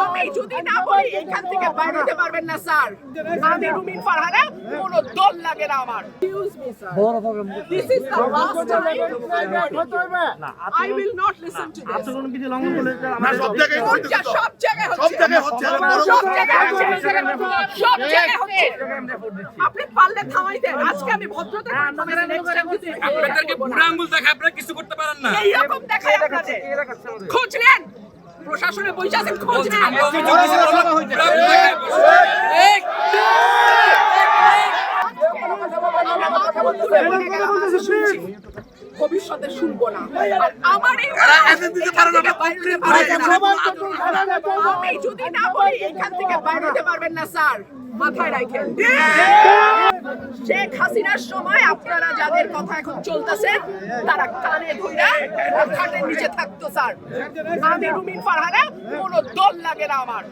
আমি যদি না বলি এখান থেকে বাইরে হতে পারবেন না স্যার। আমি রুমিন ফারহানা, কোনো দল লাগে না আমার। This is the last time I will not listen to this. আচরণ বিধি লঙ্ঘন করলে সব জায়গায় হচ্ছে, সব জায়গায় হচ্ছে, সব জায়গায় হচ্ছে। আপনি পারলে থামাই দেন। আজকে আমি ভদ্রতা আপনাদেরকে বুড়া আঙ্গুল দেখে আপনারা কিছু করতে পারেন না। এইরকম দেখায় আপনাদের। খোঁজ নেন, প্রশাসনে বসে আছেন, খোঁজ নেন। ভবিষ্যতে শুনবো না। আর আমার এই আমি যদি না বলি এখান থেকে বাইরে হতে পারবেন না স্যার, মাথায় রাখেন। শেখ হাসিনার সময় আপনারা যাদের কথা এখন চলতেছে তারা কানে ধইরা খাটের নিচে থাকতো স্যার। আমি রুমিন ফারহানা, কোনো দল লাগে না আমার।